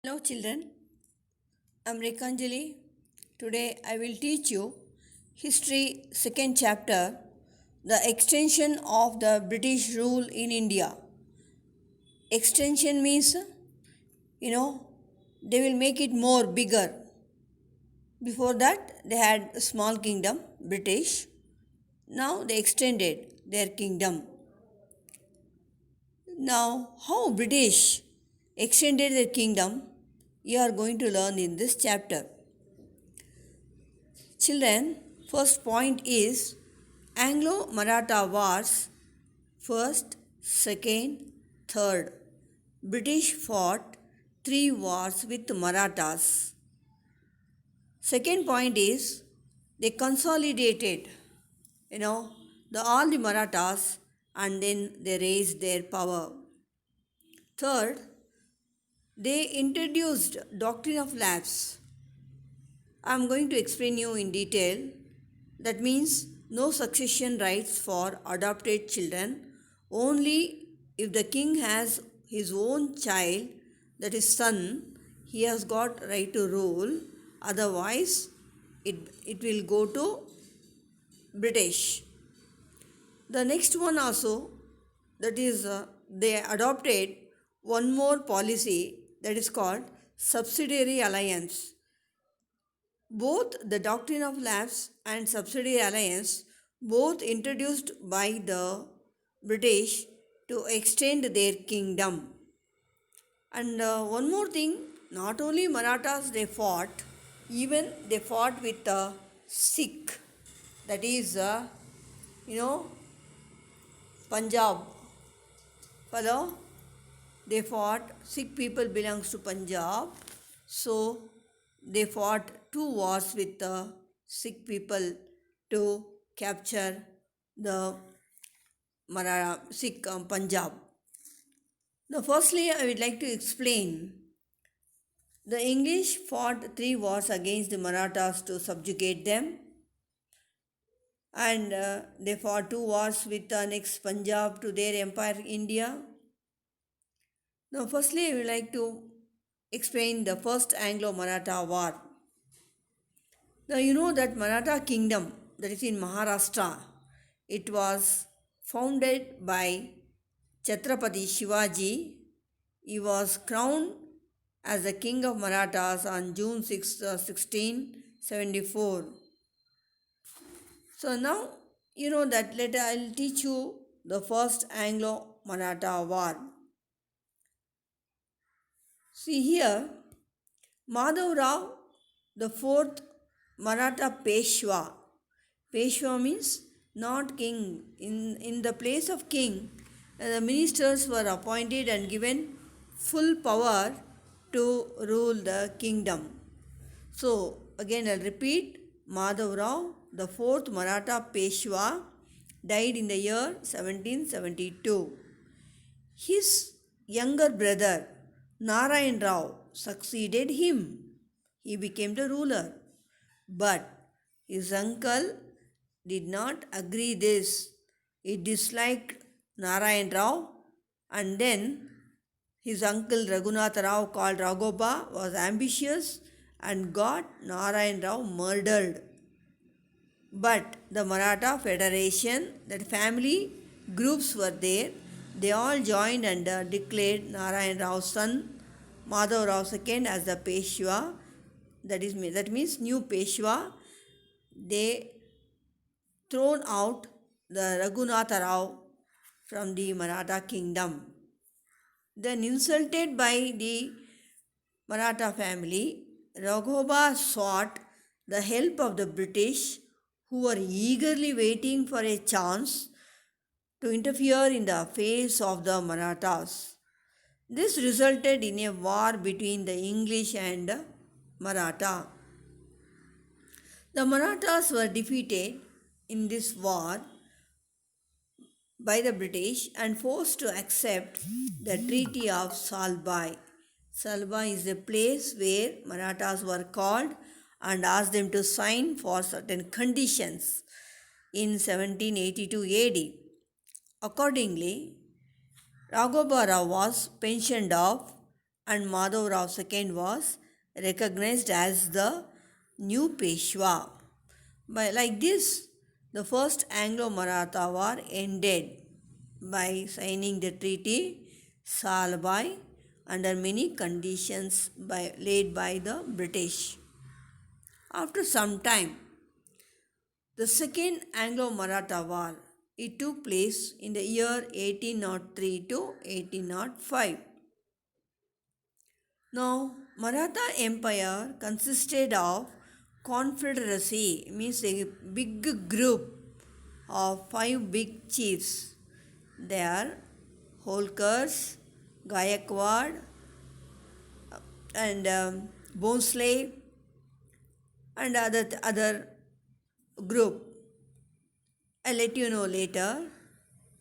Hello children, I am Rekanjali. Today I will teach you History second chapter, the extension of the British rule in India. Extension means, you know, they will make it more bigger. Before that they had a small kingdom, British. Now they extended their kingdom. Now how British extended their kingdom, you are going to learn in this chapter. Children, first point is Anglo Maratha Wars, first, second, third. British fought three wars with Marathas. Second point is they consolidated, all the Marathas and then they raised their power. Third, they introduced doctrine of lapse. I am going to explain you in detail. That means no succession rights for adopted children, only if the king has his own child, that is son, he has got right to rule. Otherwise, it will go to British. The next one also, that is they adopted one more policy that is called subsidiary alliance. Both the doctrine of lapse and subsidiary alliance, both introduced by the British to extend their kingdom. And one more thing, not only Marathas they fought, even they fought with the Sikh, that is, you know, Punjab. Follow? They fought, Sikh people belongs to Punjab, so they fought two wars with the Sikh people to capture the Sikh Punjab. Now, firstly, I would like to explain the English fought three wars against the Marathas to subjugate them, and they fought two wars with the next Punjab to their empire India. Now, firstly, I would like to explain the first Anglo-Maratha war. Now, you know that Maratha kingdom that is in Maharashtra, it was founded by Chhatrapati Shivaji. He was crowned as the king of Marathas on June 6, 1674. So now you know that later I'll teach you the first Anglo-Maratha war. See here, Madhav Rao, the fourth Maratha Peshwa. Peshwa means not king. In the place of king, the ministers were appointed and given full power to rule the kingdom. So, again I'll repeat, Madhav Rao, the fourth Maratha Peshwa, died in the year 1772. His younger brother, Narayan Rao, succeeded him. He became the ruler. But his uncle did not agree this. He disliked Narayan Rao, and then his uncle Raghunath Rao, called Raghoba, was ambitious and got Narayan Rao murdered. But the Maratha Federation, that family groups were there, they all joined and declared Narayan Rao's son Madhav Rao II as the Peshwa. That means new Peshwa. They thrown out the Raghunatha Rao from the Maratha kingdom. Then insulted by the Maratha family, Raghoba sought the help of the British, who were eagerly waiting for a chance to interfere in the affairs of the Marathas. This resulted in a war between the English and Maratha. The Marathas were defeated in this war by the British and forced to accept the Treaty of Salbai. Salbai is a place where Marathas were called and asked them to sign for certain conditions in 1782 AD. Accordingly, Raghoba Rao was pensioned off and Madhav Rao II was recognized as the new Peshwa. Like this, the first Anglo-Maratha War ended by signing the treaty Salbai under many conditions laid by the British. After some time, the Second Anglo-Maratha War, it took place in the year 1803 to 1805. Now, Maratha Empire consisted of confederacy, means a big group of five big chiefs. They are Holkars, Gayakwad, and Bhonsle, and other group. I'll let you know later.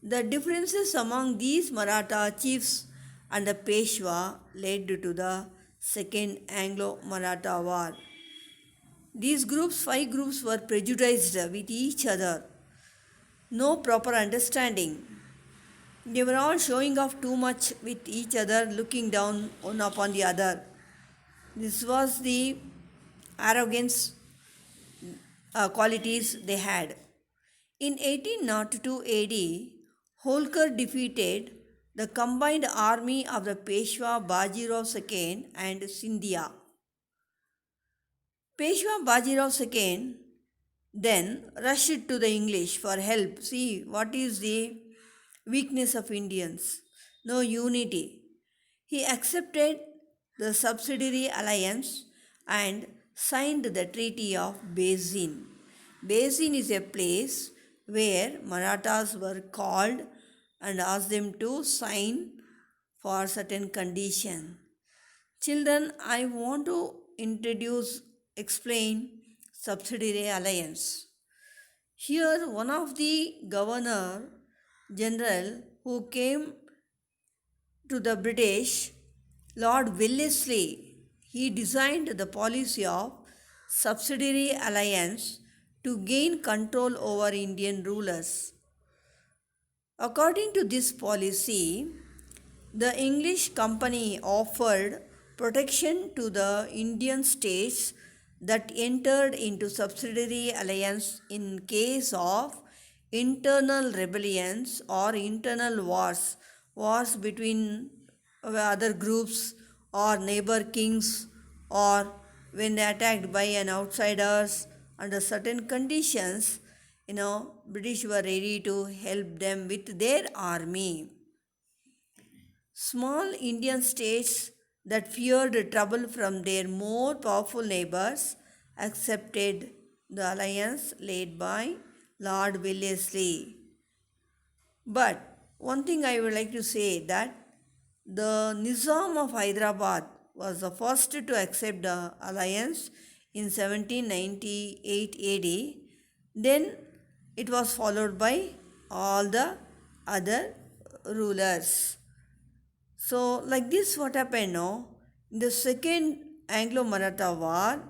The differences among these Maratha chiefs and the Peshwa led to the Second Anglo-Maratha War. These groups, five groups, were prejudiced with each other. No proper understanding. They were all showing off too much with each other, looking down one upon the other. This was the arrogance qualities they had. In 1802 AD, Holkar defeated the combined army of the Peshwa Bajirao II and Scindia. Peshwa Bajirao II then rushed to the English for help. See, what is the weakness of Indians? No unity. He accepted the subsidiary alliance and signed the Treaty of Bezin. Bezin is a place where Marathas were called and asked them to sign for certain condition. Children, I want to explain subsidiary alliance. Here, one of the governor general who came to the British, Lord Wellesley, he designed the policy of subsidiary alliance to gain control over Indian rulers. According to this policy, the English company offered protection to the Indian states that entered into subsidiary alliance in case of internal rebellions or internal wars between other groups or neighbor kings, or when they attacked by an outsiders under certain conditions. British were ready to help them with their army. Small Indian states that feared trouble from their more powerful neighbors accepted the alliance led by Lord Wellesley. But one thing I would like to say that the Nizam of Hyderabad was the first to accept the alliance in 1798 AD. Then it was followed by all the other rulers. So, like this, what happened now? In the Second Anglo-Maratha War,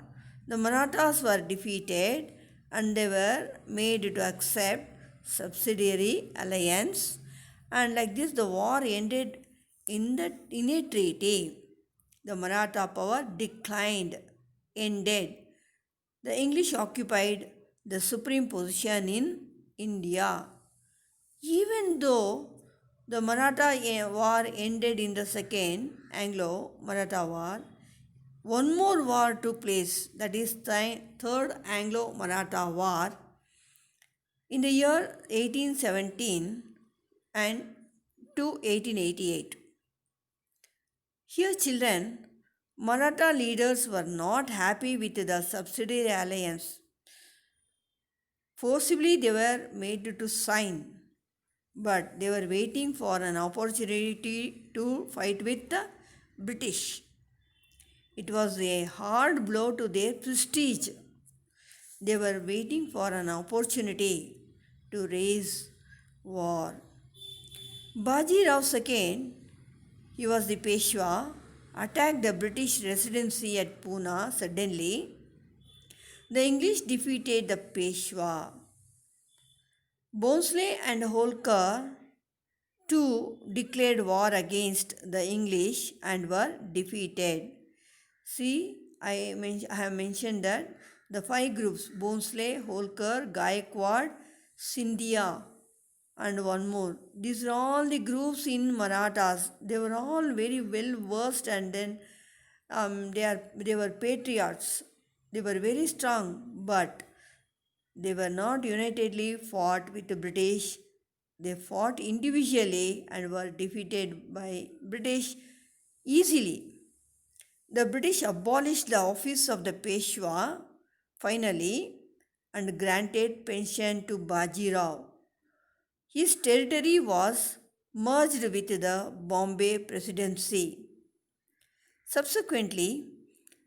the Marathas were defeated and they were made to accept subsidiary alliance. And like this, the war ended in a treaty. The Maratha power declined, ended. The English occupied the supreme position in India. Even though the Maratha war ended in the Second Anglo-Maratha War, one more war took place, that is the Third Anglo-Maratha War, in the year 1817 and to 1888. Here, children, Maratha leaders were not happy with the subsidiary alliance. Forcibly, they were made to sign, but they were waiting for an opportunity to fight with the British. It was a hard blow to their prestige. They were waiting for an opportunity to raise war. Baji Rao II, he was the Peshwa, attacked the British residency at Pune suddenly. The English defeated the Peshwa. Bhonsle and Holkar two declared war against the English and were defeated. See, I have mentioned that the five groups Bhonsle, Holkar, Gaikwad, Scindia, and one more. These are all the groups in Marathas. They were all very well versed, and then they were patriots. They were very strong, but they were not unitedly fought with the British. They fought individually and were defeated by British easily. The British abolished the office of the Peshwa finally and granted pension to Baji Rao. His territory was merged with the Bombay Presidency. Subsequently,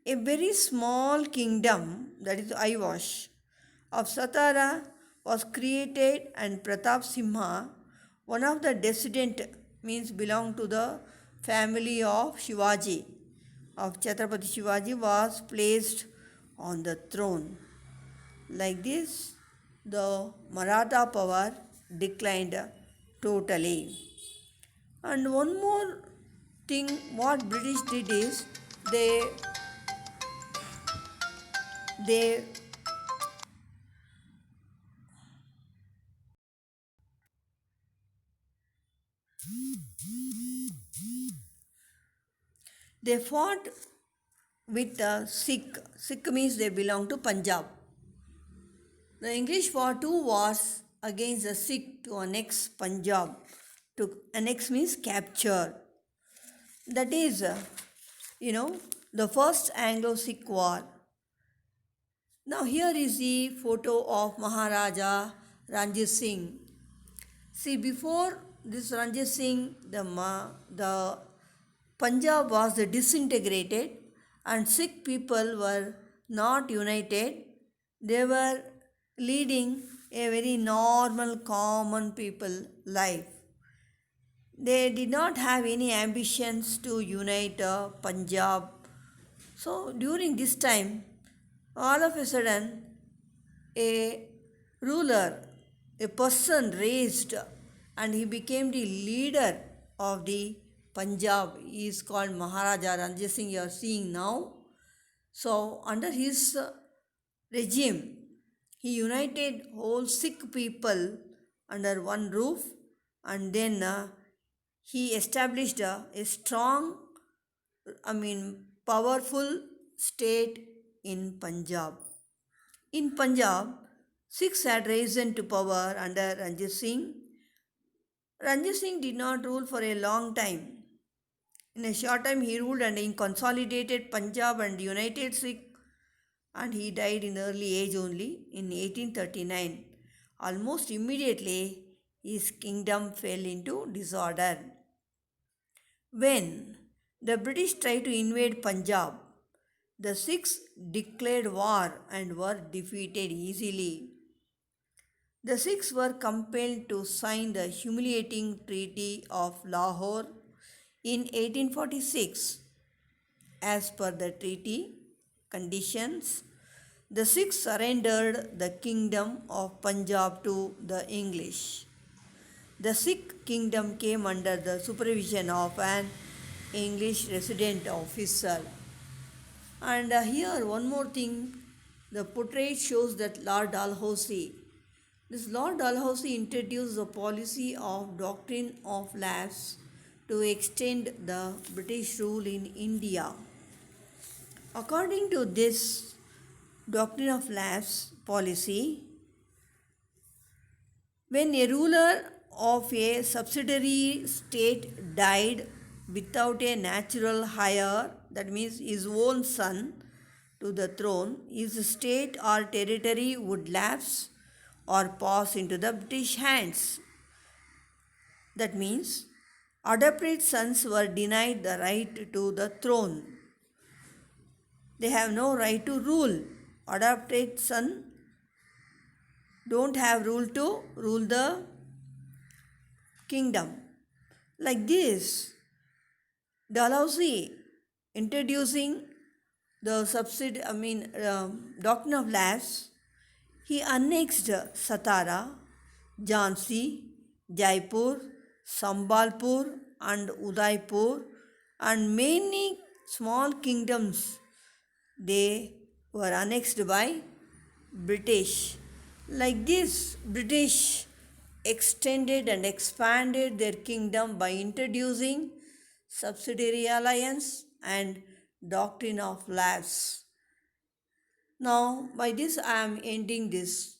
a very small kingdom, that is Aiwash, of Satara was created, and Pratap Simha, one of the descendant, means belonged to the family of Shivaji, of Chhatrapati Shivaji, was placed on the throne. Like this, the Maratha power declined totally. And one more thing what British did is they they they fought with the Sikh. Sikh means they belong to Punjab. The English fought two wars against the Sikh to annex Punjab. To annex means capture. That is, the first Anglo-Sikh war. Now here is the photo of Maharaja Ranjit Singh. See, before this Ranjit Singh, the Punjab was disintegrated and Sikh people were not united. They were leading a very normal, common people life. They did not have any ambitions to unite Punjab. So during this time, all of a sudden, a ruler, a person raised, and he became the leader of the Punjab. He is called Maharaja Ranjit Singh, you are seeing now. So under his regime, he united whole Sikh people under one roof, and then he established a strong, powerful state in Punjab. In Punjab, Sikhs had risen to power under Ranjit Singh. Ranjit Singh did not rule for a long time. In a short time, he ruled and he consolidated Punjab and united Sikh, and he died in early age only in 1839. Almost immediately, his kingdom fell into disorder. When the British tried to invade Punjab, the Sikhs declared war and were defeated easily. The Sikhs were compelled to sign the humiliating Treaty of Lahore in 1846. As per the treaty conditions, the Sikhs surrendered the kingdom of Punjab to the English. The Sikh kingdom came under the supervision of an English resident officer. And here one more thing, the portrait shows that Lord Dalhousie. This Lord Dalhousie introduced the policy of doctrine of lapse to extend the British rule in India. According to this doctrine of lapse policy, when a ruler of a subsidiary state died without a natural heir, that means his own son, to the throne, his state or territory would lapse or pass into the British hands. That means adopted sons were denied the right to the throne. They have no right to rule. Adopted son don't have rule to rule the kingdom. Like this, Dalhousie introducing the doctrine of lapse, he annexed Satara, Jhansi, Jaipur, Sambalpur and Udaipur and many small kingdoms. They were annexed by British. Like this, British extended and expanded their kingdom by introducing subsidiary alliance and doctrine of lapse. Now, by this, I am ending this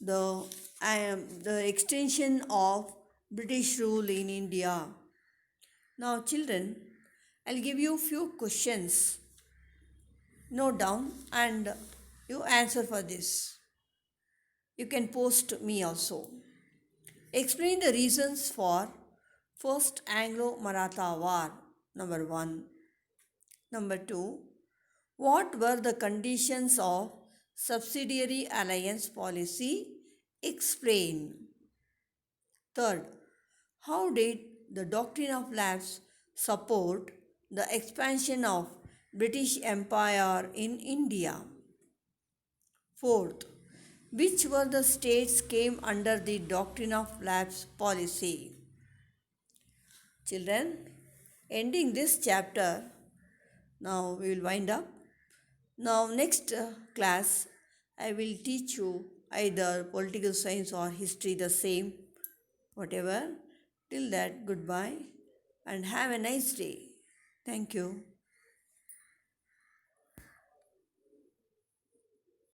the I am the extension of British rule in India. Now, children, I'll give you few questions. Note down and you answer for this. You can post me also. Explain the reasons for First Anglo-Maratha War. Number 1. Number 2. What were the conditions of subsidiary alliance policy? Explain. Third, how did the doctrine of lapse support the expansion of British Empire in India? Fourth, which were the states came under the doctrine of lapse policy? Children, ending this chapter, now we will wind up. Now next class, I will teach you either political science or history, the same, whatever. Till that, goodbye and have a nice day. Thank you.